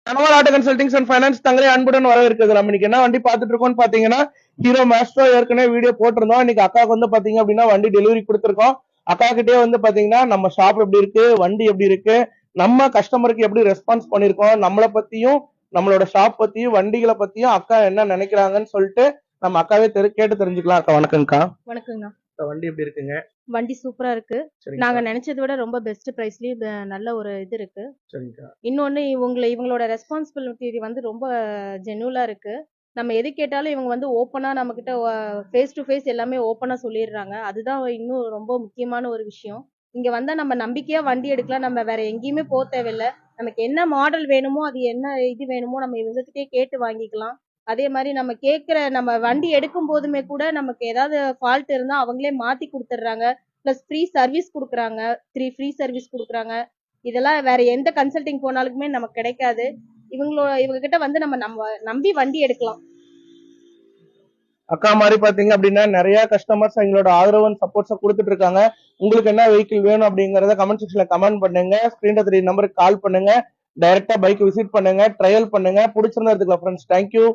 கனவால் auto consultings and finance தங்களை அன்புடன் வரவேற்கிறது. நம்ம இன்னைக்கு என்ன வண்டி பாத்துட்டு இருக்கோம்னு பாத்தீங்கன்னா ஹீரோ மாஸ்ட்ரோ. ஏற்கனவே வீடியோ போட்டிருந்தோம். இன்னைக்கு அக்காவுக்கு வந்து பாத்தீங்க அப்படின்னா வண்டி டெலிவரி கொடுத்துருக்கோம். அக்கா கிட்டே வந்து பாத்தீங்கன்னா நம்ம ஷாப் எப்படி இருக்கு, வண்டி எப்படி இருக்கு, நம்ம கஸ்டமருக்கு எப்படி ரெஸ்பான்ஸ் பண்ணிருக்கோம், நம்மளை பத்தியும் நம்மளோட ஷாப் பத்தியும் வண்டிகளை பத்தியும் அக்கா என்ன நினைக்கிறாங்கன்னு சொல்லிட்டு நம்ம அக்காவே கேட்டு தெரிஞ்சுக்கலாம். அக்கா வணக்கம்க்கா. வணக்கங்க. வண்டி எப்படி இருக்குங்க? வண்டி சூப்பரா இருக்கு. நாங்க நினைச்சதை விட ரொம்ப பெஸ்ட் பிரைஸ்லயே நல்ல ஒரு இது இருக்கு. இன்னொன்னு இவங்களோட ரெஸ்பான்சிபிலிட்டி வந்து ரொம்ப ஜென்யூலா இருக்கு. நம்ம எது கேட்டாலும் இவங்க வந்து ஓப்பனா நம்ம கிட்ட ஃபேஸ் டு ஃபேஸ் எல்லாமே ஓப்பனா சொல்லிடுறாங்க. அதுதான் இன்னும் ரொம்ப முக்கியமான ஒரு விஷயம். இங்க வந்தா நம்ம நம்பிக்கையா வண்டி எடுக்கலாம். நம்ம வேற எங்கேயுமே போக தேவையில்ல. நமக்கு என்ன மாடல் வேணுமோ, அது என்ன இது வேணுமோ நம்ம இவங்ககிட்டயே கேட்டு வாங்கிக்கலாம். அதே மாதிரி நம்ம வண்டி எடுக்கும் போதுமே கூட நமக்கு ஏதாவது ஃபால்ட் இருந்தா அவங்களே மாத்தி கொடுத்துட்றாங்க. பிளஸ் ஃப்ரீ சர்வீஸ் கொடுக்குறாங்க. 3 ஃப்ரீ சர்வீஸ் கொடுக்குறாங்க. இதெல்லாம் வேற எந்த கன்சல்டிங் போனாலுமே நமக்கு கிடைக்காது. இவங்க கிட்ட வந்து நம்ம நம்பி வண்டி எடுக்கலாம். அக்கா மாதிரி பாத்தீங்க அப்படின்னா நிறைய கஸ்டமர்ஸ் எங்களோட ஆதரவு சப்போர்ட்ஸ் கொடுத்துட்டு இருக்காங்க. உங்களுக்கு என்ன வெஹிக்கிள் வேணும் அப்படிங்கறத கமெண்ட் செக்ஷன்ல கமெண்ட் பண்ணுங்க. ஸ்கிரீன்ல 3 நம்பருக்கு கால் பண்ணுங்க. டைரக்டா பைக் விசிட் பண்ணுங்க, ட்ரையல் பண்ணுங்க. பிடிச்சிருந்தா எடுத்துக்கலாம் ஃப்ரெண்ட்ஸ். தேங்க்யூ.